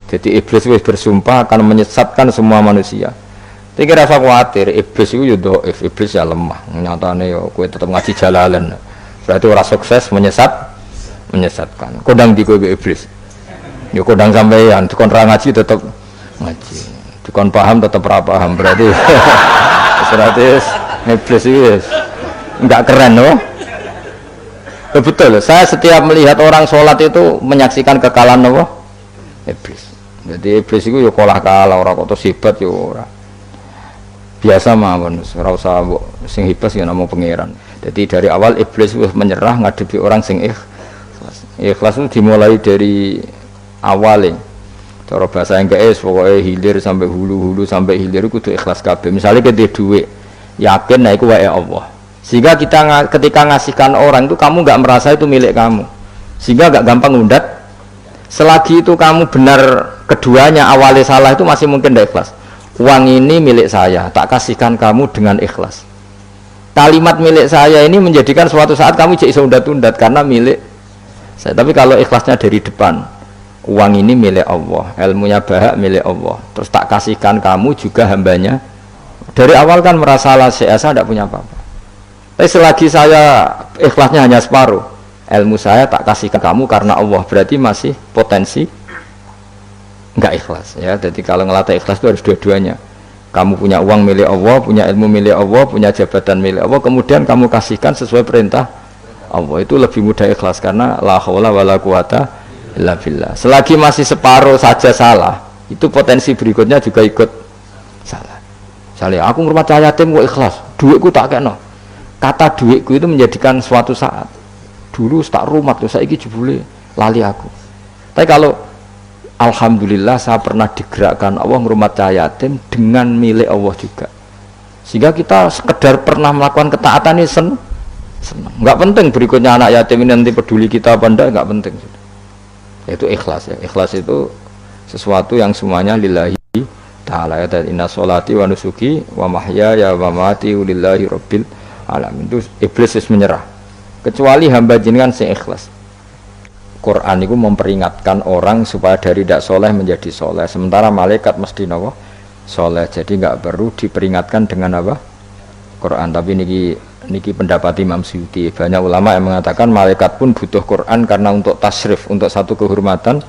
Jadi iblis wis bersumpah akan menyesatkan semua manusia. Tapi rasa khawatir, iblis itu ya dhaif, iblis ya lemah. Nyatane yo kowe tetep ngaji jalalan. Berarti ora sukses menyesatkan. Kodang di kowe iblis. Ya kodang sampeyan, dikon ra ngaji tetep ngaji. Dikon paham tetep ra paham. Berarti iblis itu enggak keren loh. Betul, saya setiap melihat orang sholat itu menyaksikan kekalahan apa? Iblis. Jadi iblis itu ya kalah orang kok hebat ya ora. Biasa mawon, ora usah sing hebat ya namung pangeran. Jadi dari awal iblis wis menyerah ngadepi orang sing ikhlas. Ikhlas itu dimulai dari awalnya. Cara bahasa Inggris pokoknya hilir sampai hulu sampai hilir kudu ikhlas kabeh. Misalnya kita duit, yakin nah iku wae Allah. Sehingga kita ketika ngasihkan orang itu kamu nggak merasa itu milik kamu, sehingga nggak gampang undat. Selagi itu kamu benar keduanya awalnya salah itu masih mungkin tidak ikhlas. Uang ini milik saya, tak kasihkan kamu dengan ikhlas. Kalimat milik saya ini menjadikan suatu saat kamu jadi undat-undat karena milik saya. Tapi kalau ikhlasnya dari depan, uang ini milik Allah, ilmunya bahak milik Allah, terus tak kasihkan kamu juga hambanya. Dari awal kan merasa saya tidak punya apa-apa. Tapi selagi saya ikhlasnya hanya separuh, ilmu saya tak kasihkan kamu karena Allah, berarti masih potensi enggak ikhlas ya. Jadi kalau ngelatih ikhlas itu harus dua-duanya. Kamu punya uang milik Allah, punya ilmu milik Allah, punya jabatan milik Allah, kemudian kamu kasihkan sesuai perintah Allah, itu lebih mudah ikhlas karena la haula wala quwata illa billah. Selagi masih separuh saja salah, itu potensi berikutnya juga ikut salah. Misalnya aku ngurmat cahaya yatim kok ikhlas, duitku tak kena. Kata duitku itu menjadikan suatu saat dulu tak rumat tuh, saiki jebule lali aku. Tapi kalau alhamdulillah saya pernah digerakkan Allah ngurmat cahaya yatim dengan milik Allah juga, sehingga kita sekedar pernah melakukan ketaatan ini senang. Nggak penting berikutnya anak yatim ini nanti peduli kita apa enggak, nggak penting. Itu ikhlas ya. Ikhlas itu sesuatu yang semuanya lillahi ta'ala ya. Inna sholati wa nusuki wa mahyaya wa mamati lillahi rabbil alamin. Itu iblis menyerah kecuali hamba jenengan sing ikhlas. Quran itu memperingatkan orang supaya dari tidak soleh menjadi soleh, sementara malaikat mesti nawa soleh, jadi nggak perlu diperingatkan dengan apa Quran. Tapi niki pendapat Imam Suyuti. Banyak ulama yang mengatakan malaikat pun butuh Quran karena untuk tasrif, untuk satu kehormatan.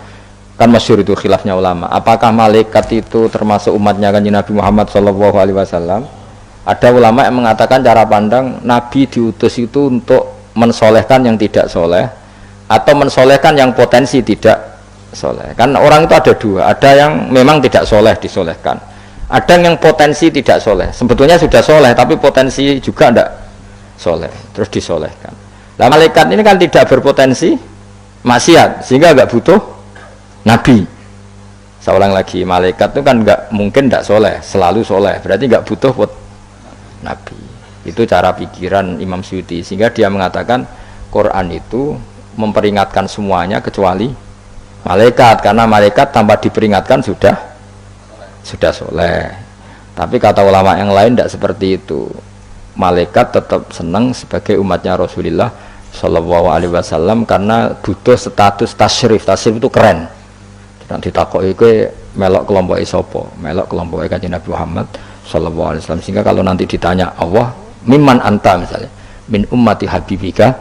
Kan masyhur itu khilafnya ulama, apakah malaikat itu termasuk umatnya Kanjeng Nabi Muhammad SAW? Ada ulama yang mengatakan cara pandang Nabi diutus itu untuk mensolehkan yang tidak soleh atau mensolehkan yang potensi tidak soleh. Kan orang itu ada dua, ada yang memang tidak soleh disolehkan, ada yang potensi tidak soleh, sebetulnya sudah soleh tapi potensi juga tidak soleh terus disolehkan. Nah malaikat ini kan tidak berpotensi maksiat sehingga nggak butuh Nabi. Saya ulang lagi, malaikat itu kan nggak mungkin tidak soleh, selalu soleh, berarti nggak butuh Nabi. Itu cara pikiran Imam Suyuti, sehingga dia mengatakan Quran itu memperingatkan semuanya kecuali malaikat, karena malaikat tanpa diperingatkan sudah soleh. Tapi kata ulama yang lain tidak seperti itu. Malaikat tetap senang sebagai umatnya Rasulullah Shallallahu Alaihi Wasallam karena butuh status tasyrif. Tasyrif itu keren. Nanti ditakoki kowe melok kelompok isopo, melok kelompok Kanjeng Nabi Muhammad Shallallahu Alaihi Wasallam. Sehingga kalau nanti ditanya Allah, mimman anta misalnya, min ummati habibika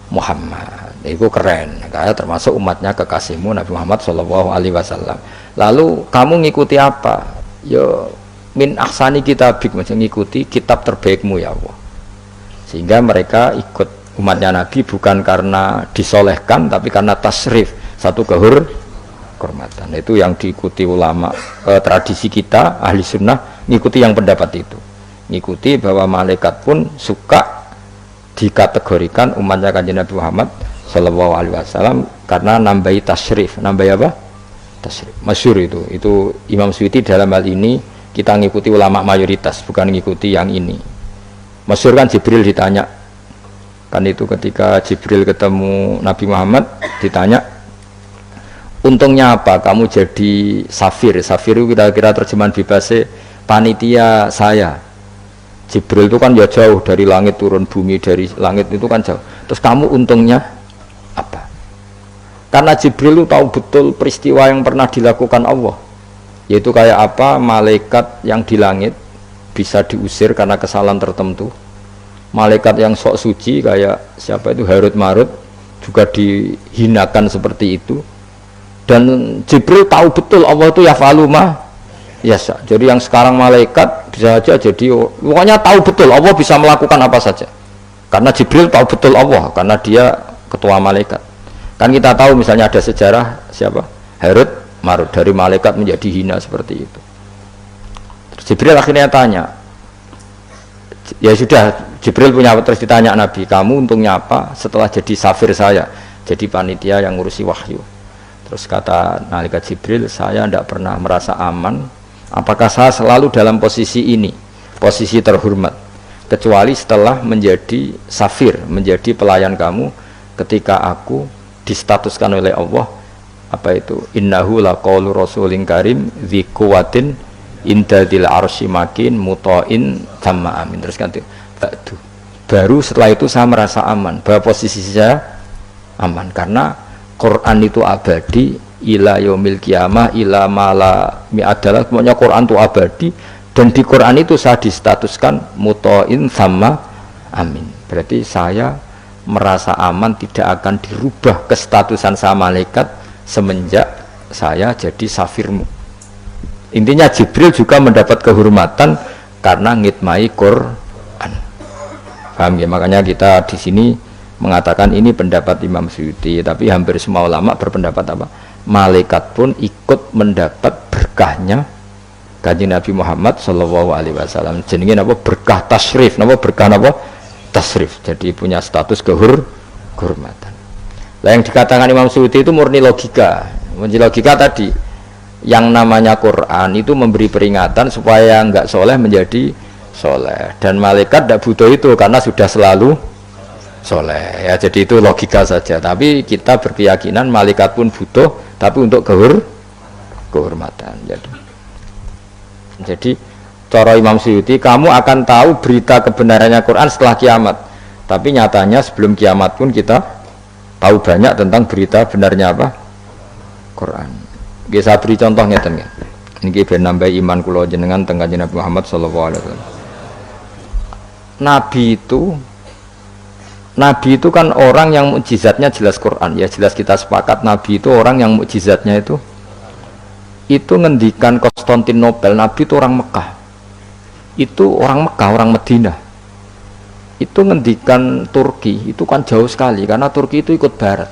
Muhammad, itu keren. Kayak termasuk umatnya kekasihmu Nabi Muhammad Shallallahu Alaihi Wasallam. Lalu kamu ngikuti apa? Yo min ahsani kitabik, macam ngikuti kitab terbaikmu ya Allah. Sehingga mereka ikut umatnya Nabi bukan karena disolehkan, tapi karena tasrif, satu kehormatan. Itu yang diikuti ulama tradisi kita ahli sunnah, ngikuti yang pendapat itu, ngikuti bahwa malaikat pun suka dikategorikan umatnya Kanjeng Nabi Muhammad Shallallahu Alaihi Wasallam karena nambahi tasrif. Nambahi apa? Tasrif. Masyhur itu Imam Suyuti dalam hal ini kita ngikuti ulama mayoritas, bukan ngikuti yang ini. Masyhur kan Jibril ditanya, kan itu ketika Jibril ketemu Nabi Muhammad ditanya, untungnya apa kamu jadi safir? Safir itu kira-kira terjemahan bebasnya panitia saya. Jibril itu kan ya jauh dari langit turun bumi, dari langit itu kan jauh. Terus kamu untungnya apa? Karena Jibril itu tahu betul peristiwa yang pernah dilakukan Allah, yaitu kayak apa malaikat yang di langit bisa diusir karena kesalahan tertentu, malaikat yang sok suci kayak siapa itu Harut Marut juga dihinakan seperti itu. Dan Jibril tahu betul Allah itu yafalu ma yasha. Jadi yang sekarang malaikat bisa aja jadi, pokoknya tahu betul Allah bisa melakukan apa saja. Karena Jibril tahu betul Allah, karena dia ketua malaikat. Kan kita tahu misalnya ada sejarah siapa? Harut Marut, dari malaikat menjadi hina seperti itu. Terus Jibril akhirnya tanya, ya sudah, Jibril punya, terus ditanya Nabi, kamu untungnya apa setelah jadi safir saya, jadi panitia yang ngurusi wahyu. Terus kata malaikat Jibril, saya tidak pernah merasa aman, apakah saya selalu dalam posisi ini, posisi terhormat, kecuali setelah menjadi safir, menjadi pelayan kamu, ketika aku distatuskan oleh Allah apa itu, innahu laqaulu rasulin karim dzi quwwatin indadil arsy makin muta'in tamma amin. Terus kan baru setelah itu saya merasa aman, bahwa posisi saya aman, karena Quran itu abadi ila yaumil qiyamah ila mala mi'adalah, semuanya Quran itu abadi, dan di Quran itu saya distatuskan muta'in tamma amin. Berarti saya merasa aman, tidak akan dirubah kestatusan saya malaikat semenjak saya jadi safirmu. Intinya Jibril juga mendapat kehormatan karena ngitmai Quran. Paham ya? Makanya kita di sini mengatakan ini pendapat Imam Suyuti, tapi hampir semua ulama berpendapat apa? Malaikat pun ikut mendapat berkahnya Kanjeng Nabi Muhammad sallallahu alaihi wasallam. Jenenge napa? Berkah tasrif. Napa berkah napa? Tasrif. Jadi punya status kehormatan. Lah yang dikatakan Imam Suyuti itu murni logika. Murni logika tadi, yang namanya Quran itu memberi peringatan supaya enggak soleh menjadi soleh, dan malaikat tidak butuh itu karena sudah selalu soleh ya. Jadi itu logika saja, tapi kita berkeyakinan malaikat pun butuh, tapi untuk kehormatan. Jadi cara Imam Suyuti, kamu akan tahu berita kebenarannya Quran setelah kiamat, tapi nyatanya sebelum kiamat pun kita tahu banyak tentang berita benarnya apa? Quran. Saya beri contoh ngeten ya. Niki ben nambah iman kula jenengan teng Kanjeng Nabi Muhammad sallallahu alaihi wasallam. Nabi itu kan orang yang mukjizatnya jelas Quran, ya jelas kita sepakat Nabi itu orang yang mukjizatnya itu ngendikan Konstantinopel. Nabi itu orang Mekah, itu orang Mekah, orang Medina. Itu ngendikan Turki, itu kan jauh sekali karena Turki itu ikut Barat.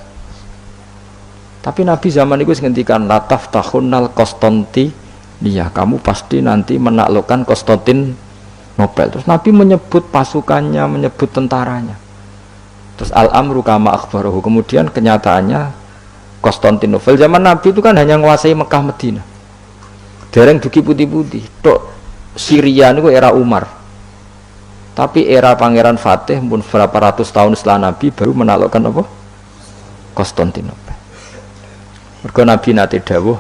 Tapi Nabi zaman itu ngendikan lataf tahunnal Konstantinia, kamu pasti nanti menaklukkan Konstantinopel. Terus Nabi menyebut pasukannya, menyebut tentaranya. Terus al-amru kama akhbarahu, kemudian kenyataannya Konstantinopel zaman Nabi itu kan hanya menguasai Mekah Medina. Dereng duki putih-putih. Tok Syria itu era Umar. Tapi era Pangeran Fatih pun berapa ratus tahun setelah Nabi baru menaklukkan apa? Konstantinopel. Mergo Nabi nate dawuh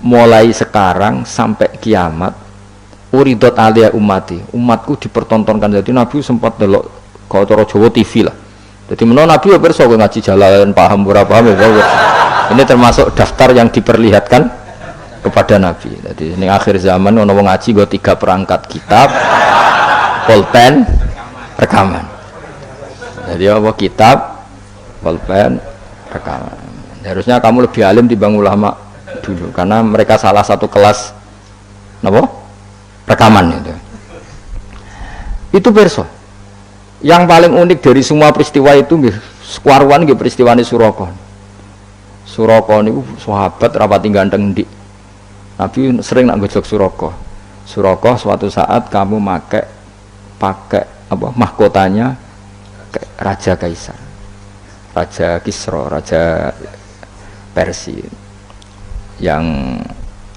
mulai sekarang sampai kiamat uridot alia umati, umatku dipertontonkan. Jadi Nabi sempat delok kalau cara Jawa TV lah. Jadi menurut Nabi ya perso ngaji jalan paham ora paham ya. Ini termasuk daftar yang diperlihatkan kepada Nabi. Jadi ini akhir zaman ono wong ngaji nggo 3 perangkat kitab, pulpen, rekaman. Jadi apa kitab, pulpen, rekaman. Harusnya kamu lebih alim dibanding ulama dulu karena mereka salah satu kelas apa? Rekaman itu. Itu perso. Yang paling unik dari semua peristiwa itu nggih sekuarwan nggih peristiwane Suraka. Suraka niku sahabat rapati ganteng ndik. Nabi sering nak gojok Suraka. Suraka suatu saat kamu pakai apa mahkotanya Raja Kaisar. Raja Kisra, Raja Persia yang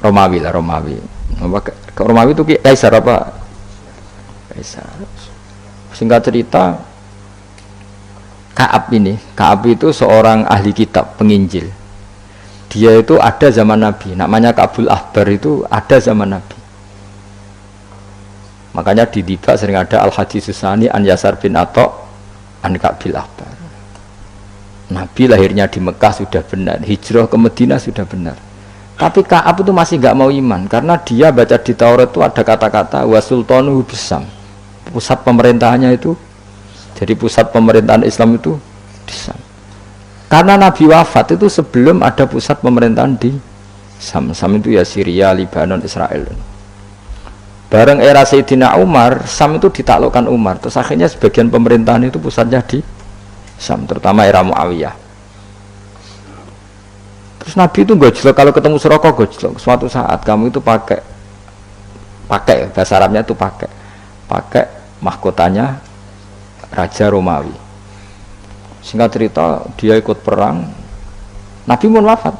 Romawi lah, Romawi. Romawi itu Kaisar apa? Kaisar. Singkat cerita, Ka'ab itu seorang ahli kitab, penginjil. Dia itu ada zaman Nabi, namanya Ka'bul Ahbar, itu ada zaman Nabi. Makanya di Diba sering ada Al-Hadis Susani an Yasar bin Atok an Ka'bil Ahbar. Nabi lahirnya di Mekah sudah benar, hijrah ke Madinah sudah benar. Tapi Ka'ab itu masih nggak mau iman karena dia baca di Taurat itu ada kata-kata wasultanu bisam. Pusat pemerintahannya itu, jadi pusat pemerintahan Islam itu di Sam. Karena Nabi wafat itu sebelum ada pusat pemerintahan di Sam. Sam itu ya Syria, Lebanon, Israel. Bareng era Sayyidina Umar, Sam itu ditaklukkan Umar. Terus akhirnya sebagian pemerintahan itu pusatnya di Sam, terutama era Muawiyah. Terus Nabi itu gojlok, kalau ketemu Suraka gojlok. Suatu saat kamu itu pakai bahasa Arabnya itu pakai mahkotanya Raja Romawi. Singkat cerita dia ikut perang. Nabi pun wafat.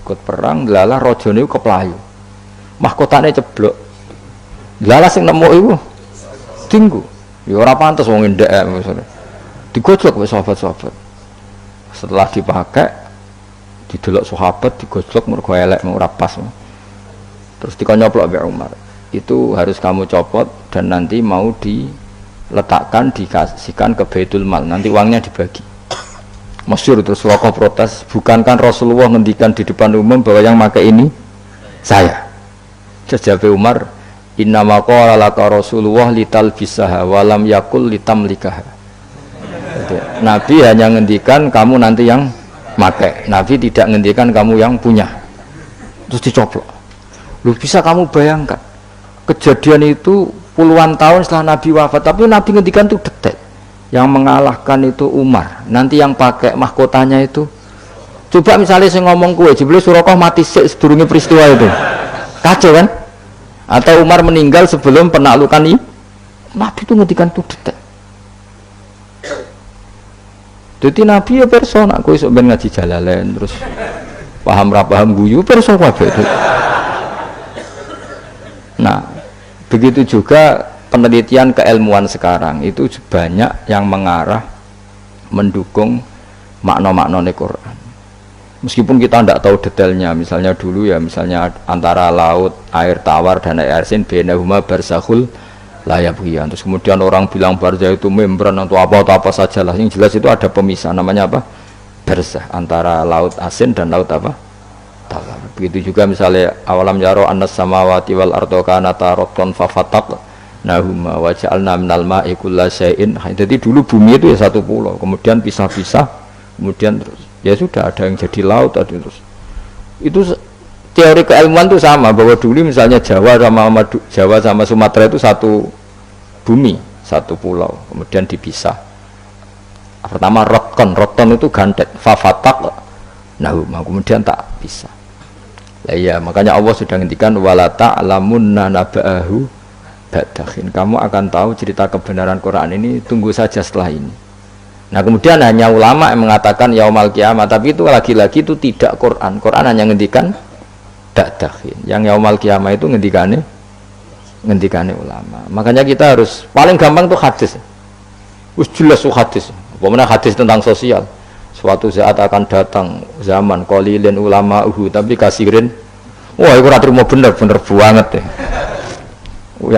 Ikut perang, lalah rojone keplayu. Mahkotanya ceblok. Lalah sing nemu iku tinggu. Ya ora pantes wong ndek maksudnya. Digojlok wis sahabat-sahabat. Setelah dipakai didelok sahabat digojlok mergo elek ora pas. Terus dikonyoplok mbek Umar. Itu harus kamu copot dan nanti mau diletakkan dikasihkan ke Baitul Mal, nanti uangnya dibagi. Masyhur. Terus Suraka protes, bukankah Rasulullah ngendikan di depan umum bahwa yang pakai ini saya? Jawab Umar, inna maqala laka Rasulullah litalbisaha walam yakul litamlikaha. Nabi hanya ngendikan kamu nanti yang pakai, Nabi tidak ngendikan kamu yang punya. Terus dicoplok. Lu bisa kamu bayangkan kejadian itu puluhan tahun setelah Nabi wafat, tapi Nabi ngendikan itu detail. Yang mengalahkan itu Umar, nanti yang pakai mahkotanya itu. Coba misalnya saya ngomong kue, jebule Suraka mati sedurunge peristiwa itu, kacau kan? Atau Umar meninggal sebelum penaklukan ini, Nabi itu ngendikan itu detail. Jadi Nabi ya persona, kue sok ben ngaji Jalalain terus paham ra paham guyu persona kabeh. Nah, begitu juga penelitian keilmuan sekarang itu banyak yang mengarah mendukung makna-makna Quran. Meskipun kita tidak tahu detailnya, misalnya dulu ya, misalnya antara laut, air tawar dan air asin, bainahuma barzakhul la yabghiyan. Terus kemudian orang bilang barzah itu membran atau apa sajalah. Yang jelas itu ada pemisah, namanya apa? Barzah, antara laut asin dan laut apa? Tawar. Begitu juga misalnya awalam yaro annas samawati wal ardo kanata ratqan fafataq nahuma wa ja'alna minal ma'i kullasyai'in. Jadi dulu bumi itu ya satu pulau, kemudian pisah-pisah, kemudian terus ya sudah ada yang jadi laut, ada terus. Itu teori keilmuan itu sama, bahwa dulu misalnya Jawa sama Sumatera itu satu bumi, satu pulau, kemudian dipisah. Pertama roton itu gandet, fafatak, nahuma, kemudian tak pisah. Lah iya, makanya Allah sudah ngendikan wala ta'lamunna naba'ahu ba'dahin. Kamu akan tahu cerita kebenaran Quran ini tunggu saja setelah ini. Nah, kemudian hanya ulama yang mengatakan yaumal kiamat, tapi itu lagi-lagi itu tidak Quran. Quran hanya ngendikan ba'dahin. Yang yaumal kiamat itu ngendikane ulama. Makanya kita harus paling gampang tuh hadis. Wis jelas tuh hadis. Pokoknya hadis tentang sosial. Suatu saat akan datang zaman qalilin ulama'uhu tapi kasirin. Wah, itu ora trimo bener banget ya.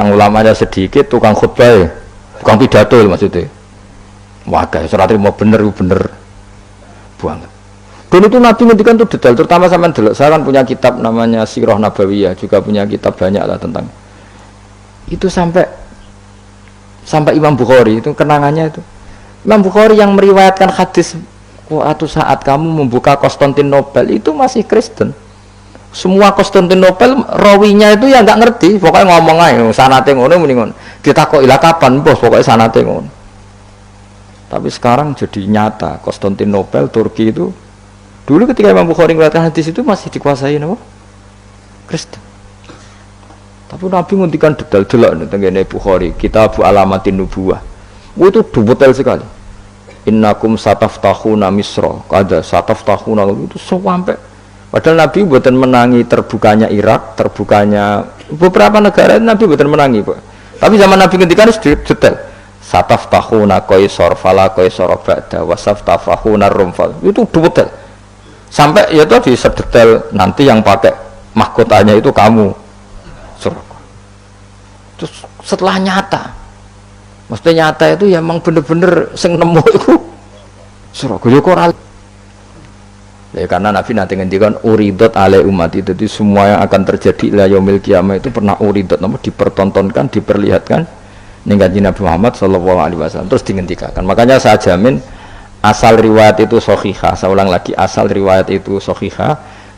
Yang ulamanya sedikit, tukang khutbah, tukang pidato maksudnya. Wah, guys, ora trimo bener banget. Dan itu Nabi ngendikan itu detail, terutama sampean delok. Saya kan punya kitab namanya Sirah Nabawiyah, juga punya kitab banyak lah tentang itu sampai Imam Bukhari itu kenangannya itu. Imam Bukhari yang meriwayatkan hadis suatu saat kamu membuka Konstantinopel itu masih Kristen. Semua Konstantinopel rawinya itu ya nggak ngerti, pokoknya ngomong aja sanate ngono muni ngono. Ditakoki lah kapan bos, pokoknya sanate ngono. Tapi sekarang jadi nyata Konstantinopel Turki itu dulu ketika Imam Bukhari meriwayatkan hadis itu masih dikuasai apa? Kristen. Tapi Nabi ngendikan detail delok tentang Bukhari, Kitab Alamatin Nubuwah. Itu detail sekali. Innakum sataftahuna Misra, kada sataftahuna itu sampai. Padahal Nabi buatan menangi terbukanya Irak, terbukanya beberapa negara Nabi buatan menangi, Pak. Tapi zaman Nabi ngendikan detail. Sataftahuna Qaisar fala Qaisar ba'da wasaftahuna Rum fal. Itu detail. Sampai ya itu di sedetail nanti yang pakai mahkotanya itu kamu. Suraka. Terus setelah nyata. Maksudnya nyata itu ya emang bener-bener sing nemu itu Suraka. Ya kok Ya, karena Nabi nanti ngendikan uridot ale umat itu, jadi semua yang akan terjadi la yaumil qiyamah itu pernah uridot, namun dipertontonkan, diperlihatkan ning kanjeng Nabi Muhammad sallallahu alaihi wasallam, terus dihentikan. Makanya saya jamin asal riwayat itu sahihah, saya ulang lagi, asal riwayat itu sahihah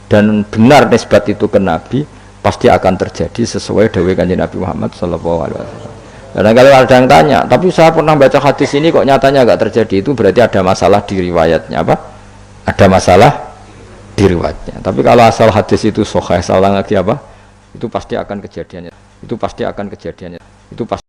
dan benar nisbat itu ke Nabi, pasti akan terjadi sesuai dawuh kanjeng Nabi Muhammad sallallahu alaihi wasallam. Dan kalau ada yang tanya, tapi saya pernah baca hadis ini kok nyatanya nggak terjadi, itu berarti ada masalah di riwayatnya. Apa? Ada masalah di riwayatnya. Tapi kalau asal hadis itu sahih, saya ulang lagi apa? Itu pasti akan kejadiannya. Itu pasti akan kejadiannya. Itu pasti